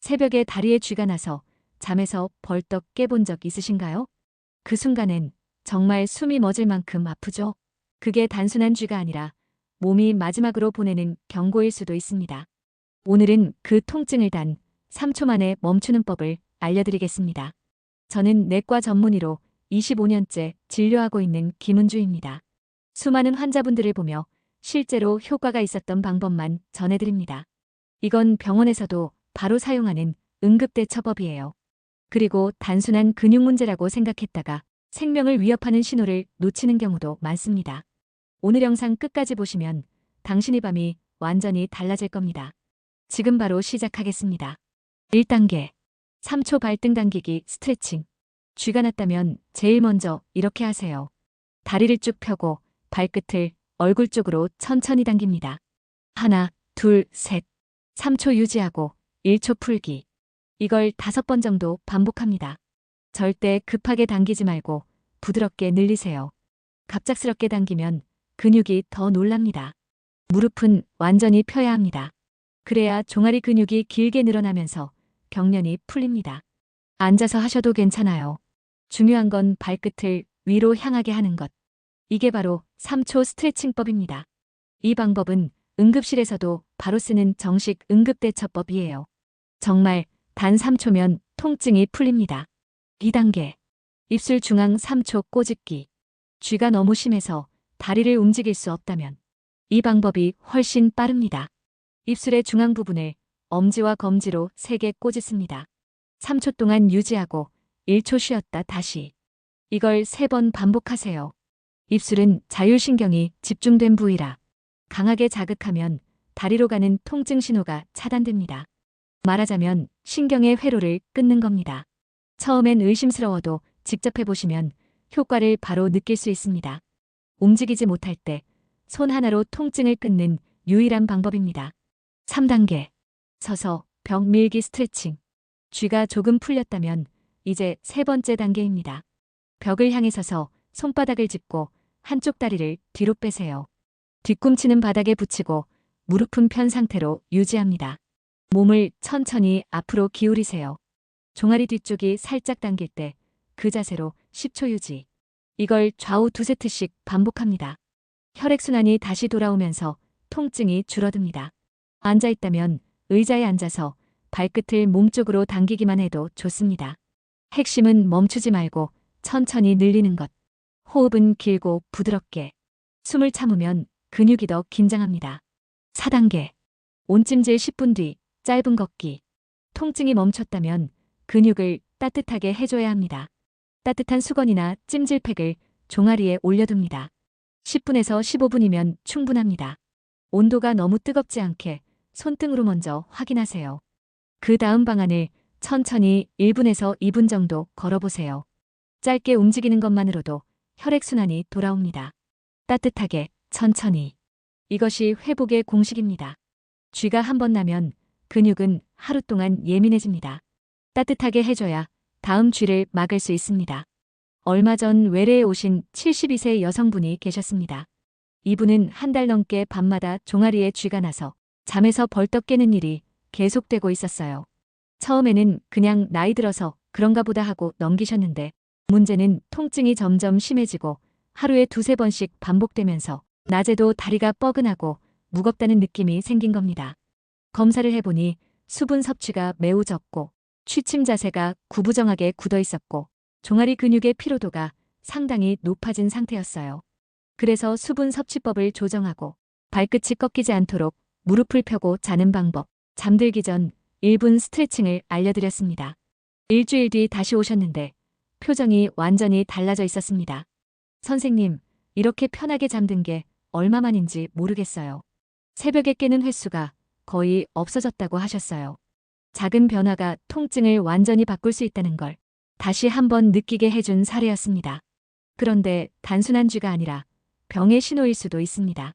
새벽에 다리에 쥐가 나서 잠에서 벌떡 깨본 적 있으신가요? 그 순간엔 정말 숨이 멎을 만큼 아프죠? 그게 단순한 쥐가 아니라 몸이 마지막으로 보내는 경고일 수도 있습니다. 오늘은 그 통증을 단 3초 만에 멈추는 법을 알려드리겠습니다. 저는 내과 전문의로 25년째 진료하고 있는 김은주입니다. 수많은 환자분들을 보며 실제로 효과가 있었던 방법만 전해드립니다. 이건 병원에서도 바로 사용하는 응급대처법이에요. 그리고 단순한 근육 문제라고 생각했다가 생명을 위협하는 신호를 놓치는 경우도 많습니다. 오늘 영상 끝까지 보시면 당신의 밤이 완전히 달라질 겁니다. 지금 바로 시작하겠습니다. 1단계 3초 발등 당기기 스트레칭. 쥐가 났다면 제일 먼저 이렇게 하세요. 다리를 쭉 펴고 발끝을 얼굴 쪽으로 천천히 당깁니다. 하나, 둘, 셋. 3초 유지하고 1초 풀기. 이걸 5번 정도 반복합니다. 절대 급하게 당기지 말고 부드럽게 늘리세요. 갑작스럽게 당기면 근육이 더 놀랍니다. 무릎은 완전히 펴야 합니다. 그래야 종아리 근육이 길게 늘어나면서 경련이 풀립니다. 앉아서 하셔도 괜찮아요. 중요한 건 발끝을 위로 향하게 하는 것. 이게 바로 3초 스트레칭법입니다. 이 방법은 응급실에서도 바로 쓰는 정식 응급대처법이에요. 정말 단 3초면 통증이 풀립니다. 2단계 입술 중앙 3초 꼬집기. 쥐가 너무 심해서 다리를 움직일 수 없다면 이 방법이 훨씬 빠릅니다. 입술의 중앙 부분을 엄지와 검지로 3개 꼬집습니다. 3초 동안 유지하고 1초 쉬었다 다시. 이걸 3번 반복하세요. 입술은 자율신경이 집중된 부위라 강하게 자극하면 다리로 가는 통증 신호가 차단됩니다. 말하자면 신경의 회로를 끊는 겁니다. 처음엔 의심스러워도 직접 해보시면 효과를 바로 느낄 수 있습니다. 움직이지 못할 때 손 하나로 통증을 끊는 유일한 방법입니다. 3단계 서서 벽 밀기 스트레칭. 쥐가 조금 풀렸다면 이제 3번째 단계입니다. 벽을 향해 서서 손바닥을 짚고 한쪽 다리를 뒤로 빼세요. 뒤꿈치는 바닥에 붙이고 무릎은 편 상태로 유지합니다. 몸을 천천히 앞으로 기울이세요. 종아리 뒤쪽이 살짝 당길 때 그 자세로 10초 유지. 이걸 좌우 2세트씩 반복합니다. 혈액순환이 다시 돌아오면서 통증이 줄어듭니다. 앉아있다면 의자에 앉아서 발끝을 몸쪽으로 당기기만 해도 좋습니다. 핵심은 멈추지 말고 천천히 늘리는 것. 호흡은 길고 부드럽게. 숨을 참으면 근육이 더 긴장합니다. 4단계 온찜질 10분 뒤 짧은 걷기. 통증이 멈췄다면 근육을 따뜻하게 해줘야 합니다. 따뜻한 수건이나 찜질팩을 종아리에 올려둡니다. 10분에서 15분이면 충분합니다. 온도가 너무 뜨겁지 않게 손등으로 먼저 확인하세요. 그 다음 방안을 천천히 1분에서 2분 정도 걸어보세요. 짧게 움직이는 것만으로도 혈액순환이 돌아옵니다. 따뜻하게, 천천히. 이것이 회복의 공식입니다. 쥐가 한 번 나면 근육은 하루 동안 예민해집니다. 따뜻하게 해줘야 다음 쥐를 막을 수 있습니다. 얼마 전 외래에 오신 72세 여성분이 계셨습니다. 이분은 한 달 넘게 밤마다 종아리에 쥐가 나서 잠에서 벌떡 깨는 일이 계속되고 있었어요. 처음에는 그냥 나이 들어서 그런가 보다 하고 넘기셨는데 문제는 통증이 점점 심해지고 하루에 2~3번씩 반복되면서 낮에도 다리가 뻐근하고 무겁다는 느낌이 생긴 겁니다. 검사를 해보니 수분 섭취가 매우 적고 취침 자세가 구부정하게 굳어 있었고 종아리 근육의 피로도가 상당히 높아진 상태였어요. 그래서 수분 섭취법을 조정하고 발끝이 꺾이지 않도록 무릎을 펴고 자는 방법, 잠들기 전 1분 스트레칭을 알려드렸습니다. 일주일 뒤 다시 오셨는데 표정이 완전히 달라져 있었습니다. 선생님, 이렇게 편하게 잠든 게 얼마만인지 모르겠어요. 새벽에 깨는 횟수가 거의 없어졌다고 하셨어요. 작은 변화가 통증을 완전히 바꿀 수 있다는 걸 다시 한번 느끼게 해준 사례였습니다. 그런데 단순한 쥐가 아니라 병의 신호일 수도 있습니다.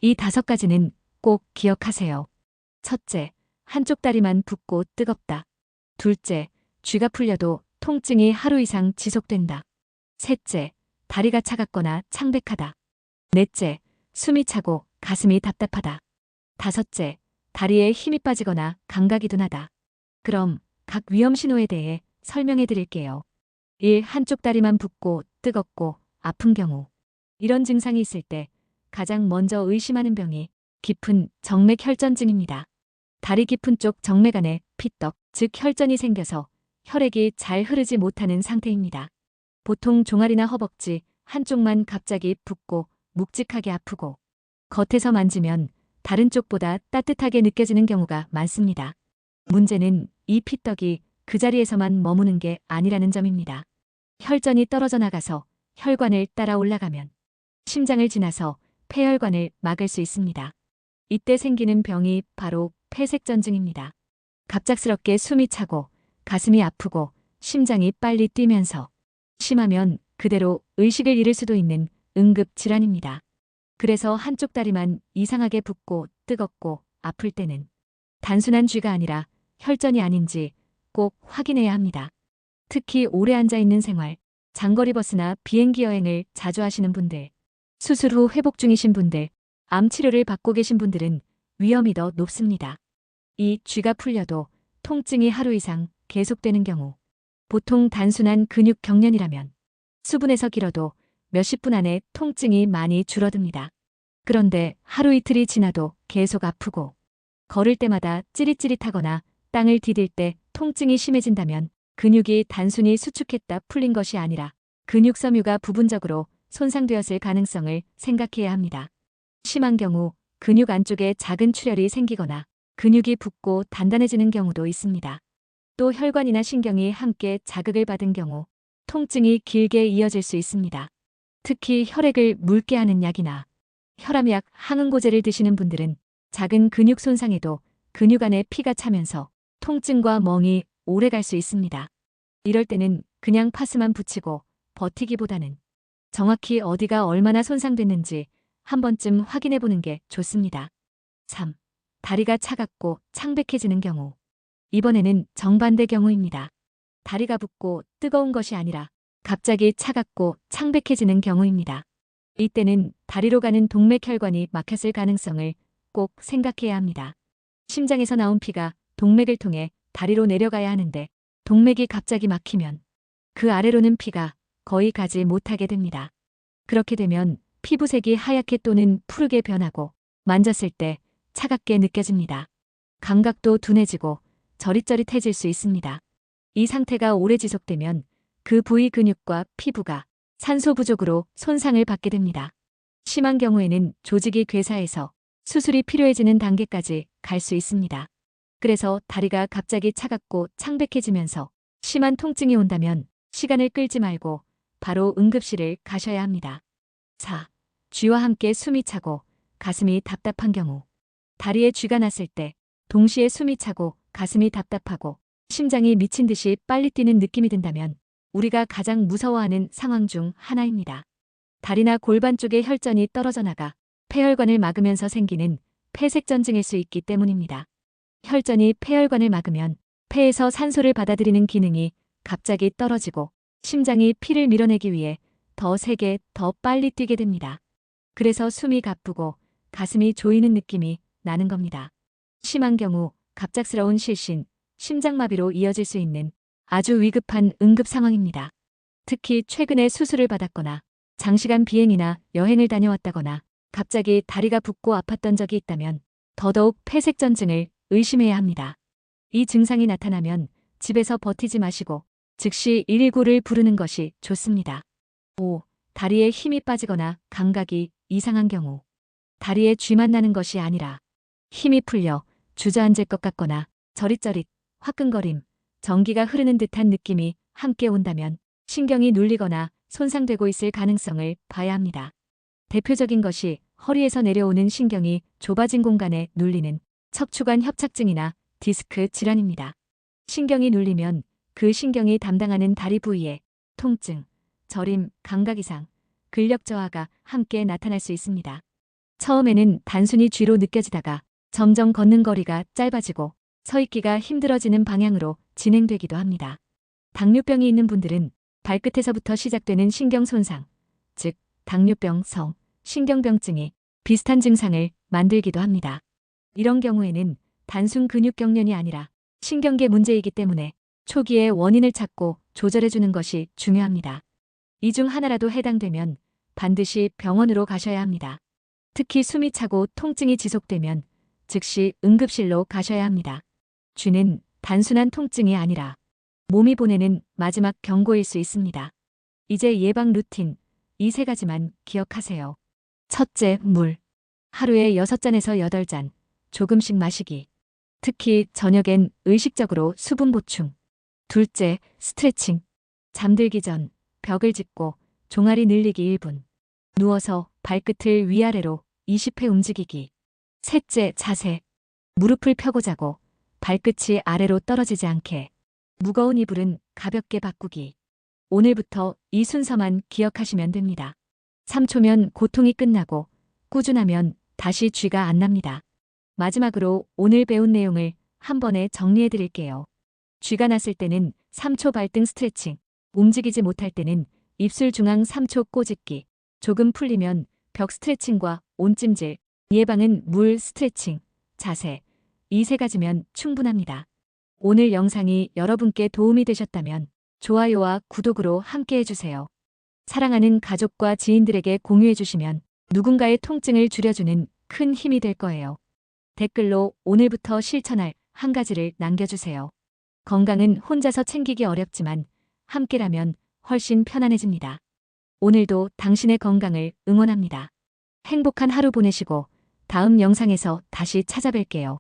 이 5가지는 꼭 기억하세요. 첫째, 한쪽 다리만 붓고 뜨겁다. 둘째, 쥐가 풀려도 통증이 하루 이상 지속된다. 셋째, 다리가 차갑거나 창백하다. 넷째, 숨이 차고 가슴이 답답하다. 다섯째, 다리에 힘이 빠지거나 감각이 둔하다. 그럼 각 위험 신호에 대해 설명해 드릴게요. 1. 한쪽 다리만 붓고 뜨겁고 아픈 경우. 이런 증상이 있을 때 가장 먼저 의심하는 병이 깊은 정맥 혈전증입니다. 다리 깊은 쪽 정맥 안에 피떡, 즉 혈전이 생겨서 혈액이 잘 흐르지 못하는 상태입니다. 보통 종아리나 허벅지 한쪽만 갑자기 붓고 묵직하게 아프고 겉에서 만지면 다른 쪽보다 따뜻하게 느껴지는 경우가 많습니다. 문제는 이 피떡이 그 자리에서만 머무는 게 아니라는 점입니다. 혈전이 떨어져 나가서 혈관을 따라 올라가면 심장을 지나서 폐혈관을 막을 수 있습니다. 이때 생기는 병이 바로 폐색전증입니다. 갑작스럽게 숨이 차고 가슴이 아프고 심장이 빨리 뛰면서 심하면 그대로 의식을 잃을 수도 있는 응급질환입니다. 그래서 한쪽 다리만 이상하게 붓고 뜨겁고 아플 때는 단순한 쥐가 아니라 혈전이 아닌지 꼭 확인해야 합니다. 특히 오래 앉아있는 생활, 장거리 버스나 비행기 여행을 자주 하시는 분들, 수술 후 회복 중이신 분들, 암 치료를 받고 계신 분들은 위험이 더 높습니다. 이 쥐가 풀려도 통증이 하루 이상 계속되는 경우, 보통 단순한 근육 경련이라면 수분에서 길어도 몇십 분 안에 통증이 많이 줄어듭니다. 그런데 하루 이틀이 지나도 계속 아프고 걸을 때마다 찌릿찌릿하거나 땅을 디딜 때 통증이 심해진다면 근육이 단순히 수축했다 풀린 것이 아니라 근육 섬유가 부분적으로 손상되었을 가능성을 생각해야 합니다. 심한 경우 근육 안쪽에 작은 출혈이 생기거나 근육이 붓고 단단해지는 경우도 있습니다. 또 혈관이나 신경이 함께 자극을 받은 경우 통증이 길게 이어질 수 있습니다. 특히 혈액을 묽게 하는 약이나 혈압약, 항응고제를 드시는 분들은 작은 근육 손상에도 근육 안에 피가 차면서 통증과 멍이 오래 갈 수 있습니다. 이럴 때는 그냥 파스만 붙이고 버티기보다는 정확히 어디가 얼마나 손상됐는지 한 번쯤 확인해 보는 게 좋습니다. 3. 다리가 차갑고 창백해지는 경우. 이번에는 정반대 경우입니다. 다리가 붓고 뜨거운 것이 아니라 갑자기 차갑고 창백해지는 경우입니다. 이때는 다리로 가는 동맥혈관이 막혔을 가능성을 꼭 생각해야 합니다. 심장에서 나온 피가 동맥을 통해 다리로 내려가야 하는데 동맥이 갑자기 막히면 그 아래로는 피가 거의 가지 못하게 됩니다. 그렇게 되면 피부색이 하얗게 또는 푸르게 변하고 만졌을 때 차갑게 느껴집니다. 감각도 둔해지고 저릿저릿해질 수 있습니다. 이 상태가 오래 지속되면 그 부위 근육과 피부가 산소 부족으로 손상을 받게 됩니다. 심한 경우에는 조직이 괴사해서 수술이 필요해지는 단계까지 갈 수 있습니다. 그래서 다리가 갑자기 차갑고 창백해지면서 심한 통증이 온다면 시간을 끌지 말고 바로 응급실을 가셔야 합니다. 4. 쥐와 함께 숨이 차고 가슴이 답답한 경우. 다리에 쥐가 났을 때 동시에 숨이 차고 가슴이 답답하고 심장이 미친 듯이 빨리 뛰는 느낌이 든다면 우리가 가장 무서워하는 상황 중 하나입니다. 다리나 골반 쪽에 혈전이 떨어져 나가 폐혈관을 막으면서 생기는 폐색전증일 수 있기 때문입니다. 혈전이 폐혈관을 막으면 폐에서 산소를 받아들이는 기능이 갑자기 떨어지고 심장이 피를 밀어내기 위해 더 세게 더 빨리 뛰게 됩니다. 그래서 숨이 가쁘고 가슴이 조이는 느낌이 나는 겁니다. 심한 경우 갑작스러운 실신, 심장마비로 이어질 수 있는 아주 위급한 응급 상황입니다. 특히 최근에 수술을 받았거나 장시간 비행이나 여행을 다녀왔다거나 갑자기 다리가 붓고 아팠던 적이 있다면 더더욱 폐색전증을 의심해야 합니다. 이 증상이 나타나면 집에서 버티지 마시고 즉시 119를 부르는 것이 좋습니다. 5. 다리에 힘이 빠지거나 감각이 이상한 경우. 다리에 쥐만 나는 것이 아니라 힘이 풀려 주저앉을 것 같거나 저릿저릿, 화끈거림, 전기가 흐르는 듯한 느낌이 함께 온다면 신경이 눌리거나 손상되고 있을 가능성을 봐야 합니다. 대표적인 것이 허리에서 내려오는 신경이 좁아진 공간에 눌리는 척추관 협착증이나 디스크 질환입니다. 신경이 눌리면 그 신경이 담당하는 다리 부위에 통증, 저림, 감각 이상, 근력 저하가 함께 나타날 수 있습니다. 처음에는 단순히 쥐로 느껴지다가 점점 걷는 거리가 짧아지고 서 있기가 힘들어지는 방향으로 진행되기도 합니다. 당뇨병이 있는 분들은 발끝에서부터 시작되는 신경 손상, 즉 당뇨병성 신경병증이 비슷한 증상을 만들기도 합니다. 이런 경우에는 단순 근육 경련이 아니라 신경계 문제이기 때문에 초기에 원인을 찾고 조절해주는 것이 중요합니다. 이 중 하나라도 해당되면 반드시 병원으로 가셔야 합니다. 특히 숨이 차고 통증이 지속되면 즉시 응급실로 가셔야 합니다. 쥐는 단순한 통증이 아니라 몸이 보내는 마지막 경고일 수 있습니다. 이제 예방 루틴, 이 세 가지만 기억하세요. 첫째, 물. 하루에 6잔에서 8잔, 조금씩 마시기. 특히 저녁엔 의식적으로 수분 보충. 둘째, 스트레칭. 잠들기 전 벽을 짚고 종아리 늘리기 1분. 누워서 발끝을 위아래로 20회 움직이기. 셋째, 자세. 무릎을 펴고 자고 발끝이 아래로 떨어지지 않게. 무거운 이불은 가볍게 바꾸기. 오늘부터 이 순서만 기억하시면 됩니다. 3초면 고통이 끝나고 꾸준하면 다시 쥐가 안 납니다. 마지막으로 오늘 배운 내용을 한 번에 정리해 드릴게요. 쥐가 났을 때는 3초 발등 스트레칭, 움직이지 못할 때는 입술 중앙 3초 꼬집기, 조금 풀리면 벽 스트레칭과 온찜질, 예방은 물 스트레칭, 자세, 이 세 가지면 충분합니다. 오늘 영상이 여러분께 도움이 되셨다면 좋아요와 구독으로 함께 해주세요. 사랑하는 가족과 지인들에게 공유해주시면 누군가의 통증을 줄여주는 큰 힘이 될 거예요. 댓글로 오늘부터 실천할 한 가지를 남겨주세요. 건강은 혼자서 챙기기 어렵지만 함께라면 훨씬 편안해집니다. 오늘도 당신의 건강을 응원합니다. 행복한 하루 보내시고 다음 영상에서 다시 찾아뵐게요.